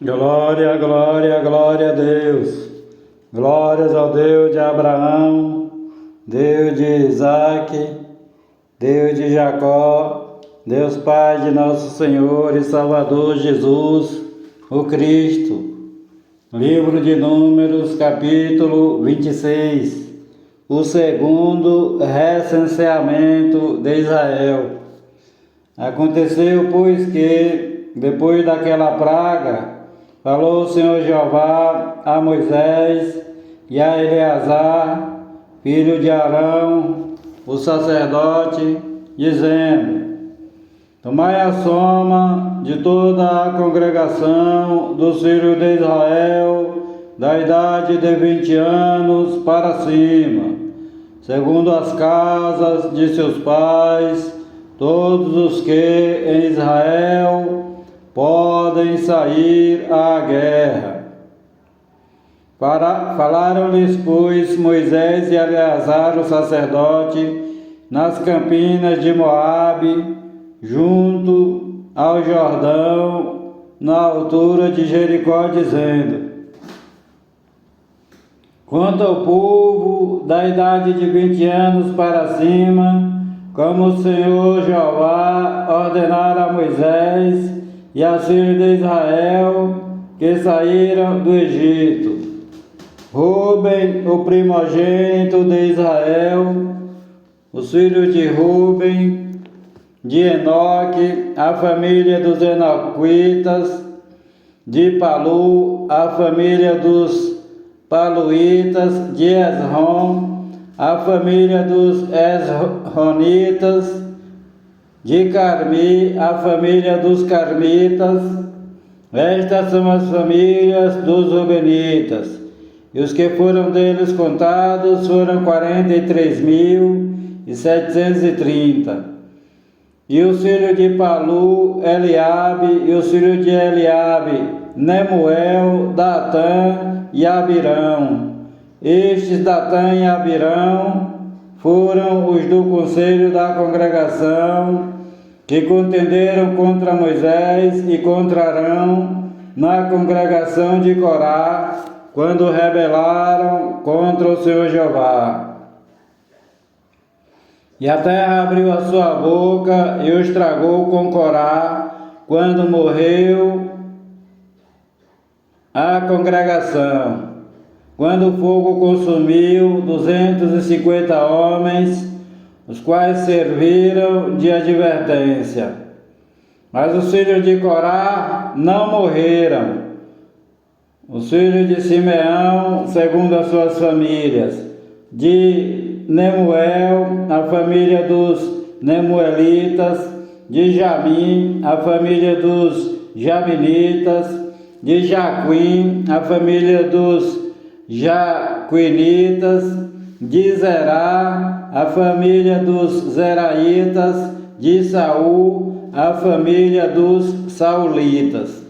Glória, glória, glória a Deus. Glórias ao Deus de Abraão, Deus de Isaac, Deus de Jacó, Deus Pai de nosso Senhor e Salvador Jesus, o Cristo. Livro de Números, capítulo 26. O segundo recenseamento de Israel. Aconteceu, pois, que, depois daquela praga, falou o Senhor Jeová a Moisés e a Eleazar, filho de Arão, o sacerdote, dizendo: Tomai a soma de toda a congregação dos filhos de Israel, da idade de 20 anos para cima, segundo as casas de seus pais, todos os que em Israel podem sair à guerra. Falaram-lhes, pois, Moisés e Eleazar, o sacerdote, nas campinas de Moabe, junto ao Jordão, na altura de Jericó, dizendo: Quanto ao povo da idade de 20 anos para cima, como o Senhor Jeová ordenara a Moisés e aos filhos de Israel que saíram do Egito, Rúben, o primogênito de Israel, os filhos de Rúben, de Enoque, a família dos Enoquitas, de Palu, a família dos Paluítas, de Esrom, a família dos Esronitas, de Carmi, a família dos Carmitas. Estas são as famílias dos Rubenitas, e os que foram deles contados foram 43.730. E os filhos de Palu, Eliabe, e os filhos de Eliabe, Nemuel, Datã e Abirão. Estes Datã e Abirão foram os do conselho da congregação que contenderam contra Moisés e contra Arão na congregação de Corá, quando rebelaram contra o Senhor Jeová. E a terra abriu a sua boca e os tragou com Corá, quando morreu a congregação. Quando o fogo consumiu 250 homens, os quais serviram de advertência. Mas os filhos de Corá não morreram. Os filhos de Simeão, segundo as suas famílias, de Nemuel, a família dos Nemuelitas, de Jamim, a família dos Jaminitas, de Jaquim, a família dos Jaquinitas, de Zerá, a família dos Zeraitas, de Saul, a família dos Saulitas.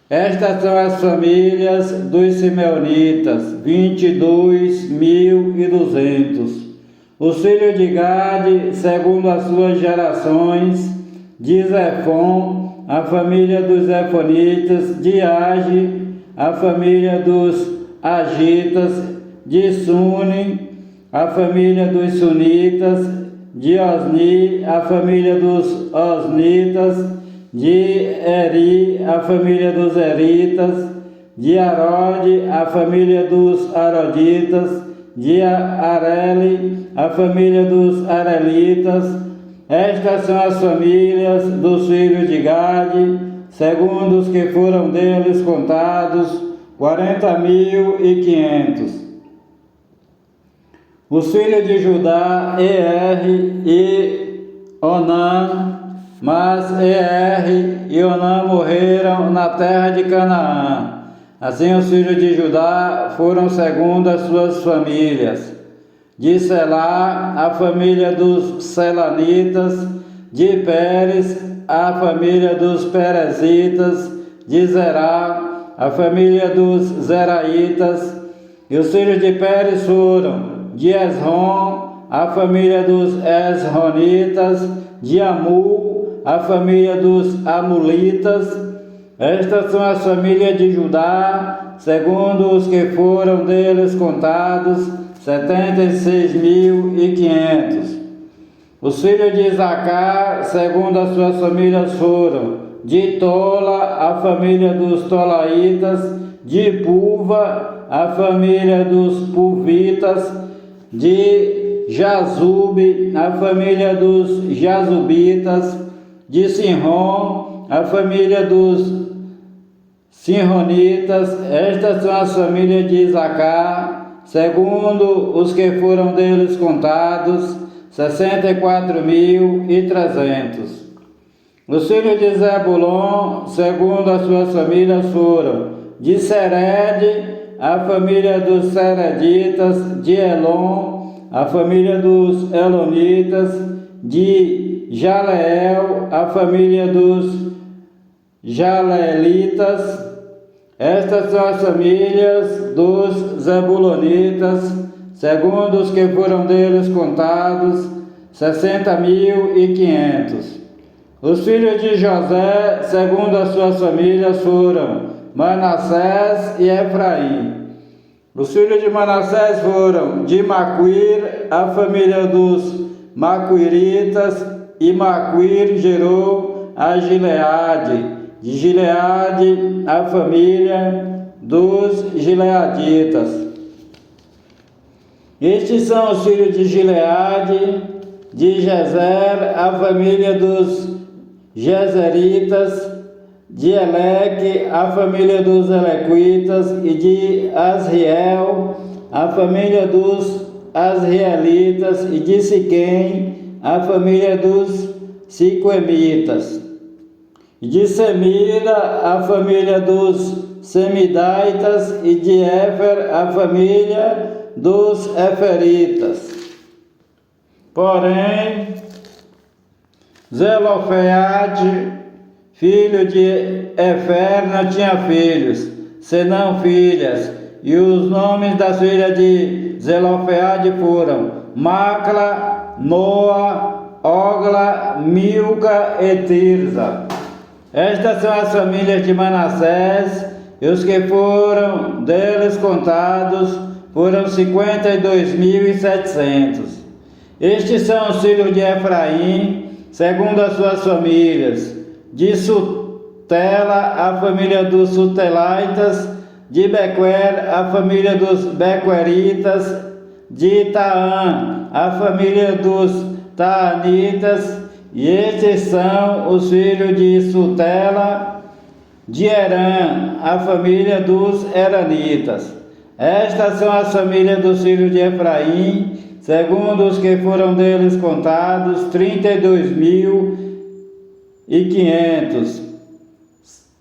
Estas são as famílias dos Simeonitas, 22.200. Os filhos de Gade, segundo as suas gerações, de Zefon, a família dos Zefonitas, de Age, a família dos Agitas, de Suni, a família dos Sunitas, de Osni, a família dos Osnitas, de Eri, a família dos Eritas, de Arode, a família dos Aroditas, de Areli, a família dos Arelitas. Estas são as famílias dos filhos de Gade, segundo os que foram deles contados, 40.500. Os filhos de Judá, e Onã, mas e Onã morreram na terra de Canaã. Assim os filhos de Judá foram segundo as suas famílias. De Selá, a família dos Selanitas, de Pérez, a família dos Perezitas, de Zerá, a família dos Zeraitas. E os filhos de Pérez foram de Esrom, a família dos Esronitas, de Amul, a família dos Amulitas, Estas são as famílias de Judá, segundo os que foram deles contados, 76.500. Os filhos de Isacar, segundo as suas famílias, foram de Tola, a família dos Tolaitas, de Puva, a família dos Puvitas, de Jazube, a família dos Jazubitas, de Sinrom, a família dos Sinronitas. Estas são as famílias de Isacar, segundo os que foram deles contados, 64.300. Os filhos de Zebulon, segundo as suas famílias, foram de Sered, a família dos Sereditas, de Elon, a família dos Elonitas, de Jaleel, a família dos Jaleelitas. Estas são as famílias dos Zebulonitas, segundo os que foram deles contados, 60.500. Os filhos de José, segundo as suas famílias, foram Manassés e Efraim. Os filhos de Manassés foram de Maquir, a família dos Maquiritas, e Maquir gerou a Gileade. De Gileade, a família dos Gileaditas. Estes são os filhos de Gileade, de Jezer, a família dos Jezeritas, de Eleque, a família dos Elequitas, e de Asriel, a família dos Asrielitas, e de Siquém, a família dos Siquemitas, e de Semida, a família dos Semidaitas, e de Éfer, a família dos Eferitas. Porém, Zelofeade, filho de Efer, não tinha filhos, senão filhas, e os nomes das filhas de Zelofeade foram Macla, Noa, Ogla, Milca e Tirza. Estas são as famílias de Manassés, e os que foram deles contados foram 52.700. Estes são os filhos de Efraim, segundo as suas famílias: de Sutela, a família dos Sutelaitas; de Bequer, a família dos Bequeritas; de Taã, a família dos Taanitas. E estes são os filhos de Sutela; de Herã, a família dos Heranitas. Estas são as famílias dos filhos de Efraim, segundo os que foram deles contados, 32.500.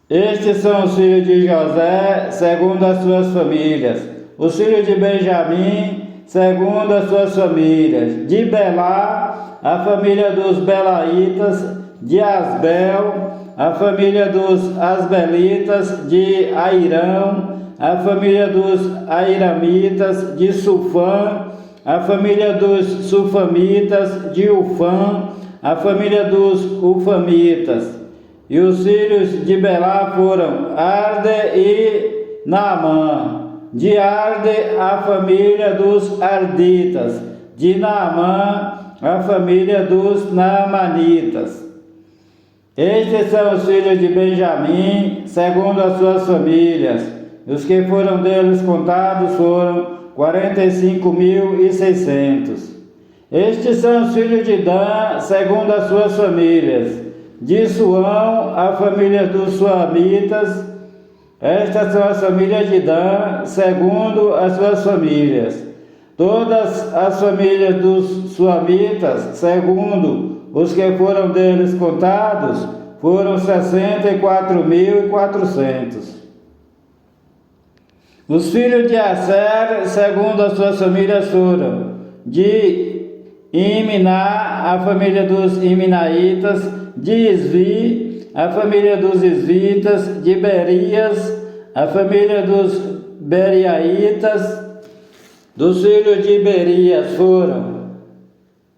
Estes são os filhos de José, segundo as suas famílias. Os filhos de Benjamim, segundo as suas famílias: de Belá, a família dos Belaitas; de Asbel, a família dos Asbelitas; de Airão, a família dos Airamitas; de Sufã, a família dos Sufamitas; de Ufã, a família dos Ufamitas. E os filhos de Belá foram Arde e Naamã. De Arde, a família dos Arditas; de Naamã, a família dos Naamanitas. Estes são os filhos de Benjamim, segundo as suas famílias. E os que foram deles contados foram 45.600. Estes são os filhos de Dan, segundo as suas famílias: de Suão, a família dos Suamitas. Estas são as famílias de Dan, segundo as suas famílias. Todas as famílias dos Suamitas, segundo os que foram deles contados, foram 64.400. Os filhos de Aser, segundo as suas famílias, foram de Imná, a família dos Imnaitas; de Isvi, a família dos Isvitas; de Berias, a família dos Beriaitas. Dos filhos de Berias foram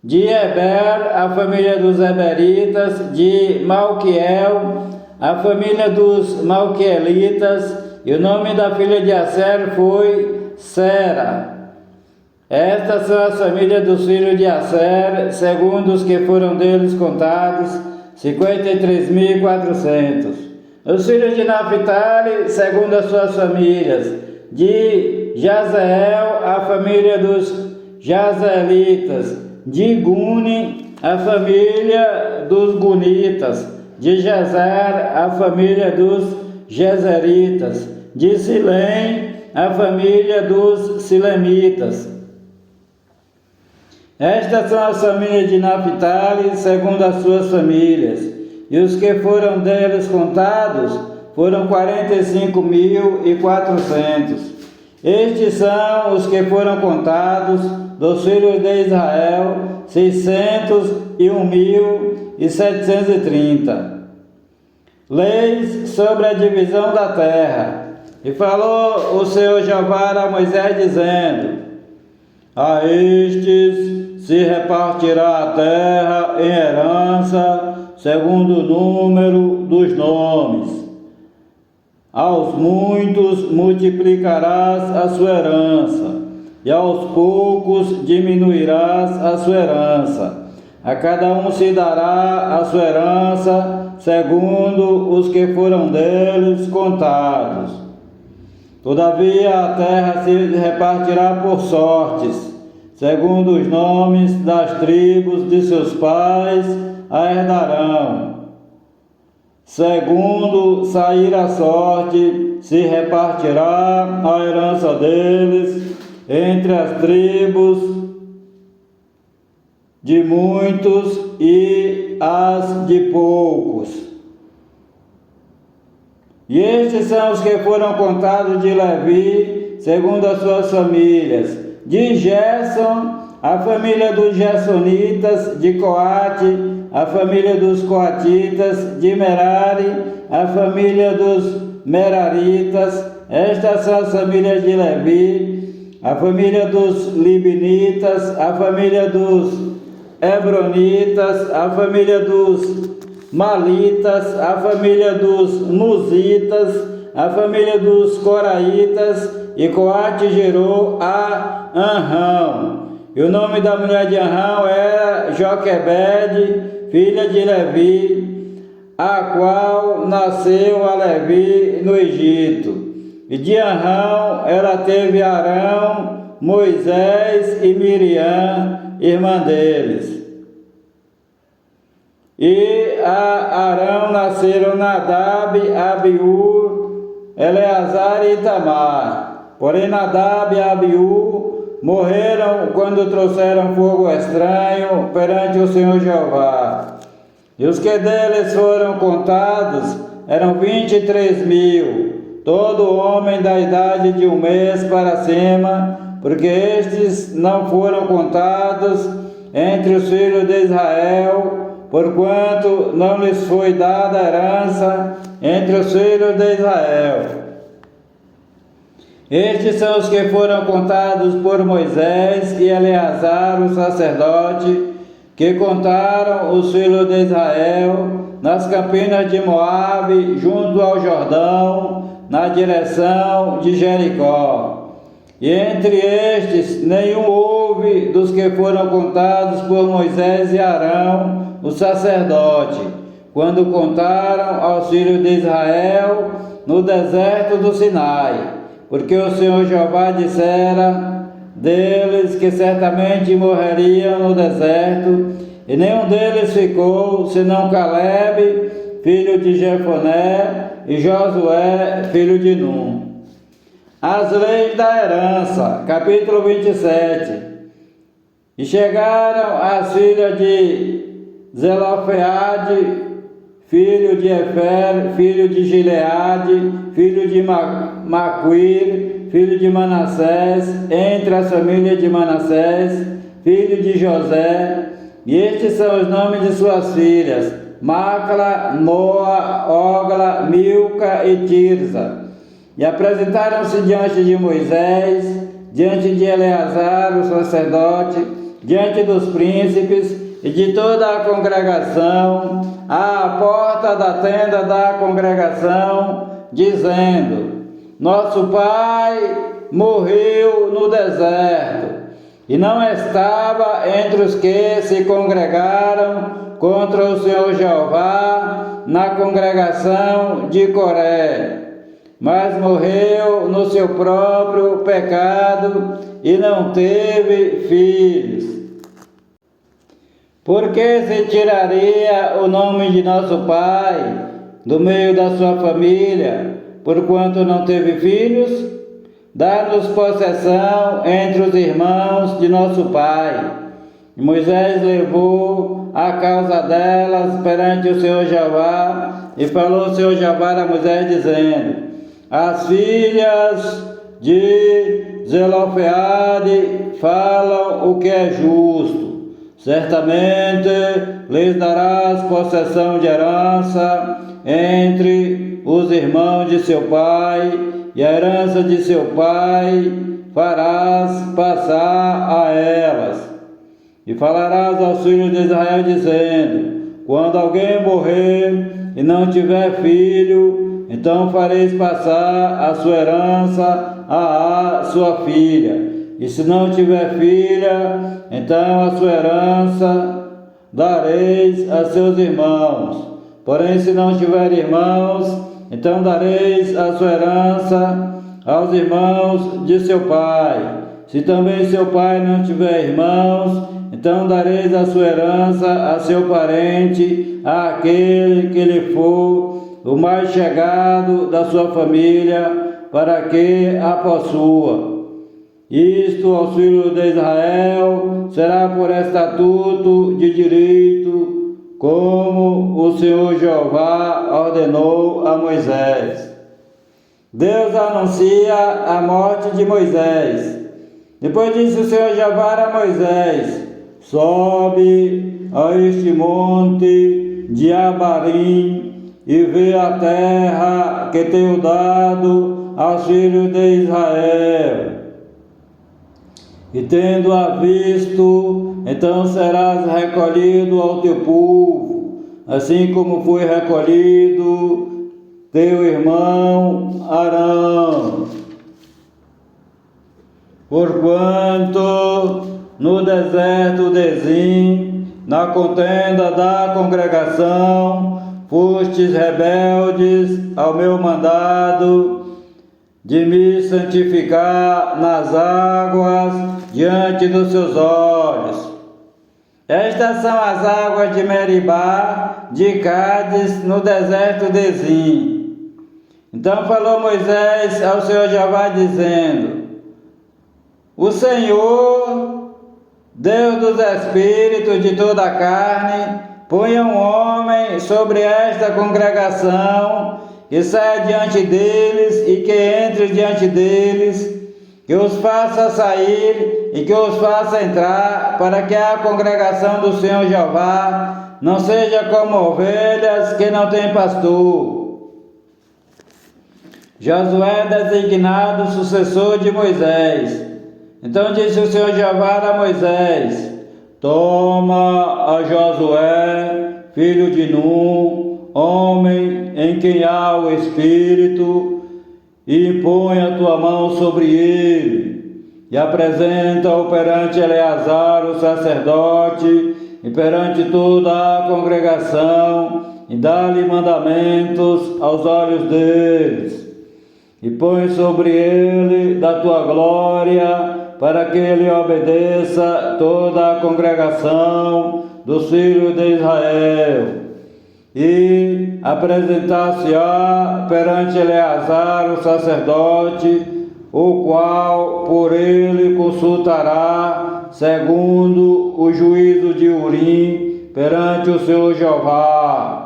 de Eber, a família dos Eberitas; de Malquiel, a família dos Malquielitas, e o nome da filha de Asser foi Sera. Estas são as famílias dos filhos de Asser, segundo os que foram deles contados, 53.400. Os filhos de Naphtali, segundo as suas famílias, de Jazeel, a família dos Jazelitas, de Guni, a família dos Gunitas, de Jezer, a família dos Jezeritas, de Silém, a família dos Silemitas. Estas são as famílias de Naphtali, segundo as suas famílias, e os que foram deles contados foram 45.400. Estes são os que foram contados dos filhos de Israel, 601.730. Leis sobre a divisão da terra. E falou o Senhor Jeová a Moisés, dizendo: a estes se repartirá a terra em herança, segundo o número dos nomes. Aos muitos multiplicarás a sua herança, e aos poucos diminuirás a sua herança. A cada um se dará a sua herança, segundo os que foram deles contados. Todavia a terra se repartirá por sortes, segundo os nomes das tribos de seus pais a herdarão. Segundo sair a sorte, se repartirá a herança deles entre as tribos de muitos e as de poucos. E estes são os que foram contados de Levi, segundo as suas famílias: de Gerson, a família dos Gersonitas; de Coate, a família dos Coatitas; de Merari, a família dos Meraritas. Estas são as famílias de Levi: a família dos Libnitas, a família dos Hebronitas, a família dos Malitas, a família dos Muzitas, a família dos Coraitas. E Coate gerou a Anrão. E o nome da mulher de Anrão era Joquebede, filha de Levi, a qual nasceu a Levi no Egito. E de Anrão ela teve Arão, Moisés e Miriam, irmã deles. E a Arão nasceram Nadab, Abiú, Eleazar e Itamar. Porém Nadab e Abiú morreram quando trouxeram fogo estranho perante o Senhor Jeová. E os que deles foram contados eram 23.000, todo homem da idade de 1 mês para cima, porque estes não foram contados entre os filhos de Israel, porquanto não lhes foi dada herança entre os filhos de Israel. Estes são os que foram contados por Moisés e Eleazar, o sacerdote, que contaram os filhos de Israel nas campinas de Moabe, junto ao Jordão, na direção de Jericó. E entre estes nenhum houve dos que foram contados por Moisés e Arão, o sacerdote, quando contaram aos filhos de Israel no deserto do Sinai. Porque o Senhor Jeová dissera deles que certamente morreriam no deserto, e nenhum deles ficou, senão Calebe, filho de Jefoné, e Josué, filho de Num. As leis da herança, capítulo 27. E chegaram as filhas de Zelofeade, filho de Efer, filho de Gileade, filho de Maquir, filho de Manassés, entre as famílias de Manassés, filho de José. E estes são os nomes de suas filhas: Macla, Noa, Ogla, Milca e Tirza. E apresentaram-se diante de Moisés, diante de Eleazar, o sacerdote, diante dos príncipes e de toda a congregação à porta da tenda da congregação, dizendo: Nosso pai morreu no deserto, e não estava entre os que se congregaram contra o Senhor Jeová na congregação de Coré, mas morreu no seu próprio pecado e não teve filhos. Por que se tiraria o nome de nosso pai do meio da sua família, porquanto não teve filhos? Dá-nos possessão entre os irmãos de nosso pai. E Moisés levou a causa delas perante o Senhor Jeová, e falou o Senhor Jeová a Moisés, dizendo: As filhas de Zelofeade falam o que é justo. Certamente lhes darás possessão de herança entre os irmãos de seu pai, e a herança de seu pai farás passar a elas. E falarás aos filhos de Israel, dizendo: Quando alguém morrer e não tiver filho, então fareis passar a sua herança à sua filha. E se não tiver filha, então a sua herança dareis a seus irmãos. Porém, se não tiver irmãos, então dareis a sua herança aos irmãos de seu pai. Se também seu pai não tiver irmãos, então dareis a sua herança a seu parente, àquele que lhe for o mais chegado da sua família, para que a possua. Isto aos filhos de Israel será por estatuto de direito, como o Senhor Jeová ordenou a Moisés. Deus anuncia a morte de Moisés. Depois disse o Senhor Jeová a Moisés: Sobe a este monte de Abarim e vê a terra que tenho dado aos filhos de Israel. E tendo-a visto, então serás recolhido ao teu povo, assim como foi recolhido teu irmão Arão. Porquanto no deserto de Zim, na contenda da congregação, fostes rebeldes ao meu mandado de me santificar nas águas diante dos seus olhos. Estas são as águas de Meribá, de Cádiz, no deserto de Zim. Então falou Moisés ao Senhor Jeová, dizendo: O Senhor, Deus dos espíritos de toda a carne, ponha um homem sobre esta congregação, que saia diante deles e que entre diante deles, que os faça sair e que os faça entrar, para que a congregação do Senhor Jeová não seja como ovelhas que não têm pastor. Josué designado sucessor de Moisés. Então disse o Senhor Jeová a Moisés: Toma a Josué, filho de Nun, homem em quem há o Espírito, e põe a tua mão sobre ele, e apresenta-o perante Eleazar, o sacerdote, e perante toda a congregação, e dá-lhe mandamentos aos olhos deles. E põe sobre ele da tua glória, para que ele obedeça toda a congregação dos filhos de Israel. E apresentar-se-á perante Eleazar, o sacerdote, o qual por ele consultará, segundo o juízo de Urim, perante o Senhor Jeová.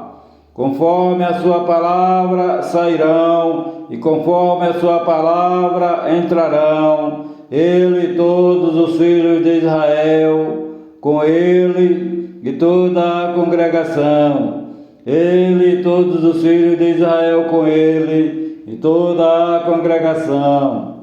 Conforme a sua palavra sairão, e conforme a sua palavra entrarão, ele e todos os filhos de Israel, com ele e toda a congregação. Ele e todos os filhos de Israel com ele, e toda a congregação.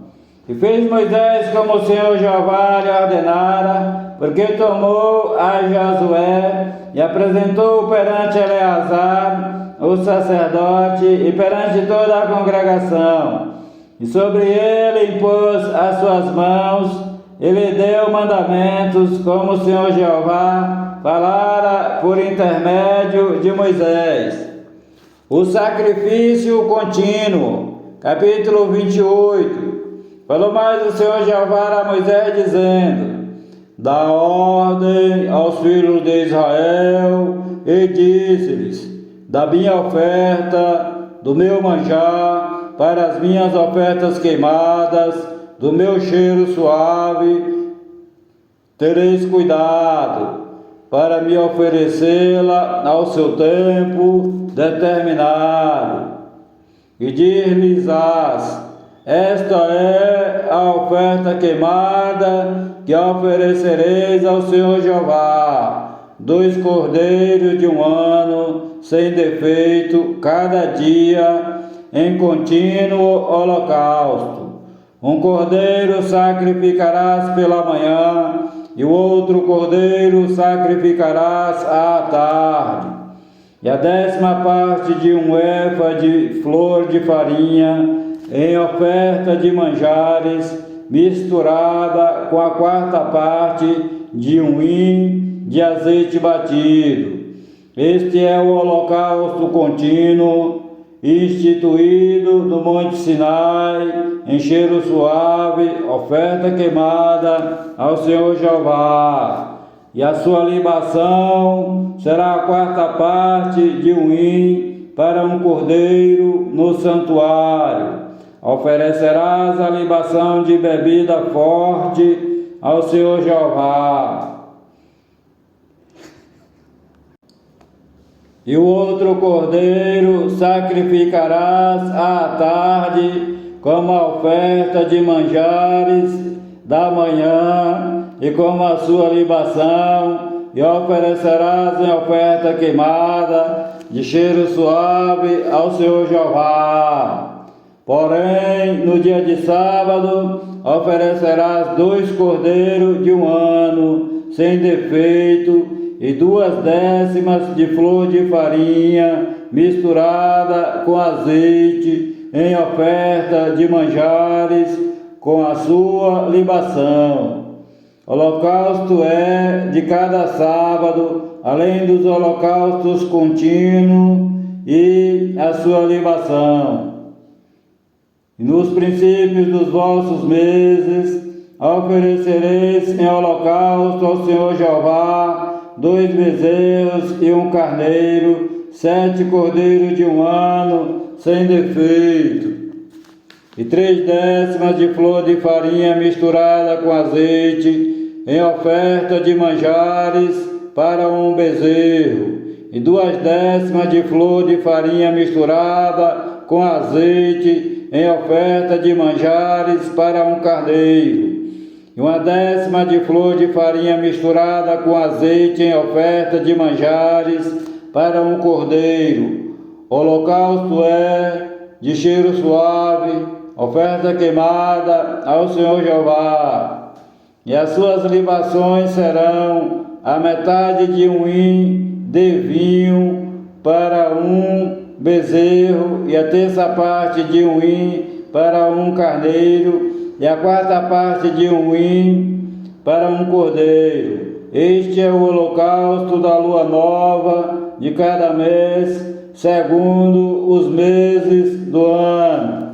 E fez Moisés como o Senhor Jeová lhe ordenara, porque tomou a Josué e apresentou-o perante Eleazar, o sacerdote, e perante toda a congregação. E sobre ele impôs as suas mãos, e lhe deu mandamentos, como o Senhor Jeová falara por intermédio de Moisés. O sacrifício contínuo, capítulo 28. Falou mais o Senhor Jeová a Moisés, dizendo: dá ordem aos filhos de Israel, e disse-lhes: da minha oferta, do meu manjar, para as minhas ofertas queimadas, do meu cheiro suave, tereis cuidado, para me oferecê-la ao seu tempo determinado. E dir-lhes-ás: esta é a oferta queimada que oferecereis ao Senhor Jeová: 2 cordeiros de 1 ano, sem defeito, cada dia, em contínuo holocausto. 1 cordeiro sacrificarás pela manhã, e o outro cordeiro sacrificarás à tarde. E a 10ª parte de 1 efa de flor de farinha, em oferta de manjares, misturada com a 4ª parte de 1 hin de azeite batido. Este é o holocausto contínuo, instituído no Monte Sinai, em cheiro suave, oferta queimada ao Senhor Jeová. E a sua libação será a 4ª parte de 1 hin para 1 cordeiro no santuário. Oferecerás a libação de bebida forte ao Senhor Jeová. E o outro cordeiro sacrificarás à tarde, como a oferta de manjares da manhã, e como a sua libação, e oferecerás em oferta queimada, de cheiro suave, ao Senhor Jeová. Porém, no dia de sábado, oferecerás 2 cordeiros de 1 ano, sem defeito, e 2/10 de flor de farinha, misturada com azeite, em oferta de manjares, com a sua libação. Holocausto é de cada sábado, além dos holocaustos contínuos e a sua libação. E nos princípios dos vossos meses, oferecereis em holocausto ao Senhor Jeová 2 bezerros e 1 carneiro, 7 cordeiros de 1 ano, sem defeito, e 3/10 de flor de farinha misturada com azeite, em oferta de manjares para 1 bezerro, e 2/10 de flor de farinha misturada com azeite, em oferta de manjares para 1 carneiro, e 1/10 de flor de farinha misturada com azeite, em oferta de manjares para 1 cordeiro. Holocausto é de cheiro suave, oferta queimada ao Senhor Jeová. E as suas libações serão a metade de 1 hin de vinho para 1 bezerro, e a 1/3 parte de 1 hin para 1 carneiro, e a 4ª parte de 1 hin para 1 cordeiro. Este é o holocausto da lua nova de cada mês, segundo os meses do ano.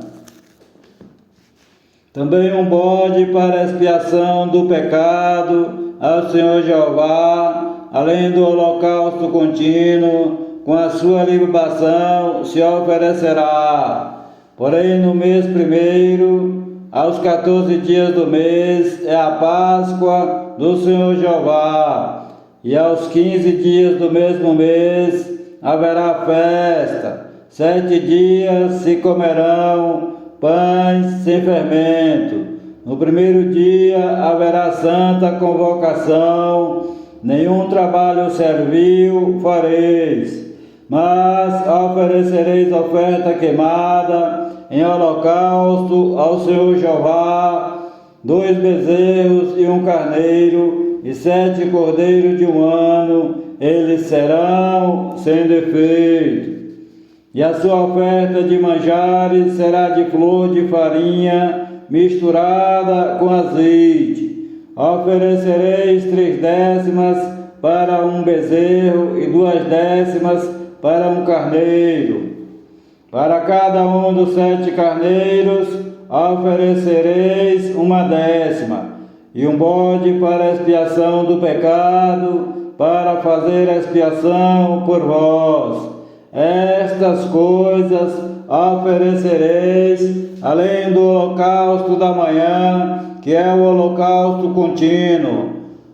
Também um bode para expiação do pecado ao Senhor Jeová, além do holocausto contínuo, com a sua libação se oferecerá. Porém, no mês primeiro, aos 14 dias do mês, é a Páscoa do Senhor Jeová, e aos 15 dias do mesmo mês haverá festa. 7 dias se comerão pães sem fermento. No primeiro dia haverá santa convocação, nenhum trabalho servil fareis, mas oferecereis oferta queimada em holocausto ao Senhor Jeová 2 bezerros e 1 carneiro, e 7 cordeiros de 1 ano, eles serão sem defeito. E a sua oferta de manjares será de flor de farinha misturada com azeite. Oferecereis 3 décimas para 1 bezerro e 2 décimas para 1 carneiro. Para cada um dos 7 carneiros oferecereis 1 décima, e 1 bode para a expiação do pecado, para fazer a expiação por vós. Estas coisas oferecereis, além do holocausto da manhã, que é o holocausto contínuo.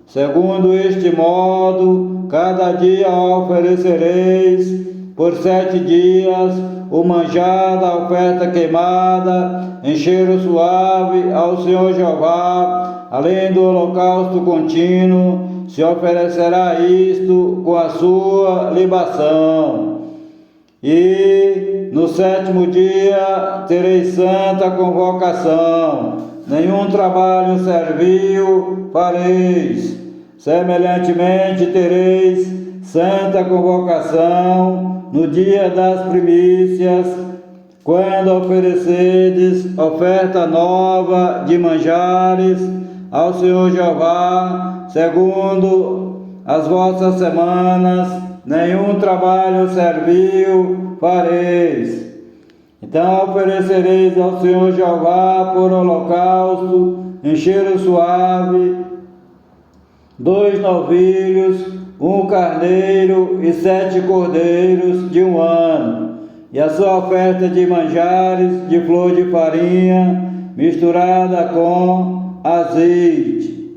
Segundo este modo, cada dia oferecereis, por 7 dias, o manjar da oferta queimada, em cheiro suave ao Senhor Jeová, além do holocausto contínuo, se oferecerá isto com a sua libação. E no 7º dia tereis santa convocação, nenhum trabalho servil fareis. Semelhantemente tereis santa convocação no dia das primícias, quando oferecedes oferta nova de manjares ao Senhor Jeová, segundo as vossas semanas, nenhum trabalho servil fareis. Então oferecereis ao Senhor Jeová por holocausto, em cheiro suave, 2 novilhos, 1 carneiro e 7 cordeiros de 1 ano, e a sua oferta de manjares de flor de farinha misturada com azeite.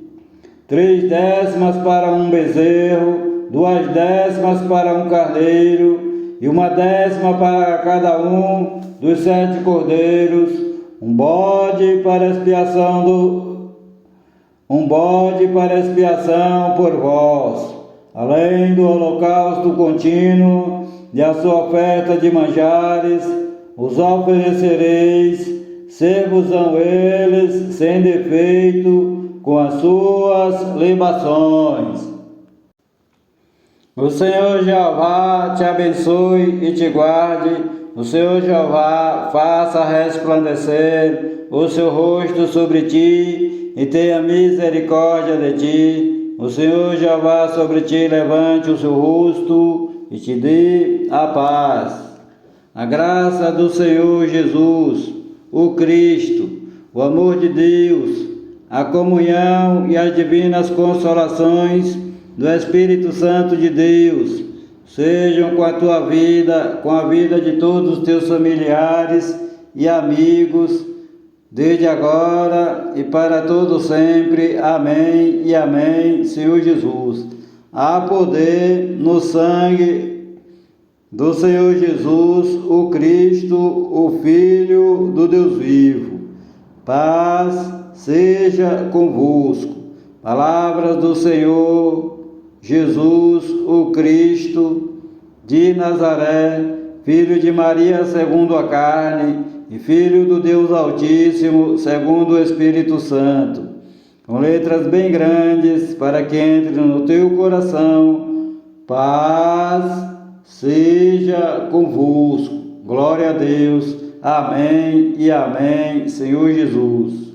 3 décimas para 1 bezerro, 2 décimas para 1 carneiro, e 1 décima para cada um dos 7 cordeiros, 1 bode para expiação por vós, além do holocausto contínuo e a sua oferta de manjares, os oferecereis, ser-vos-ão eles sem defeito, com as suas libações. O Senhor Jeová te abençoe e te guarde. O Senhor Jeová faça resplandecer o seu rosto sobre ti e tenha misericórdia de ti. O Senhor Jeová sobre ti levante o seu rosto e te dê a paz. A graça do Senhor Jesus, o Cristo, o amor de Deus, a comunhão e as divinas consolações do Espírito Santo de Deus sejam com a tua vida, com a vida de todos os teus familiares e amigos, desde agora e para todo sempre. Amém e amém, Senhor Jesus. Há poder no sangue do Senhor Jesus, o Cristo, o Filho do Deus vivo. Paz seja convosco. Palavras do Senhor Jesus, o Cristo de Nazaré, filho de Maria segundo a carne, e filho do Deus Altíssimo segundo o Espírito Santo, com letras bem grandes, para que entre no teu coração. Paz seja convosco. Glória a Deus. Amém e amém, Senhor Jesus.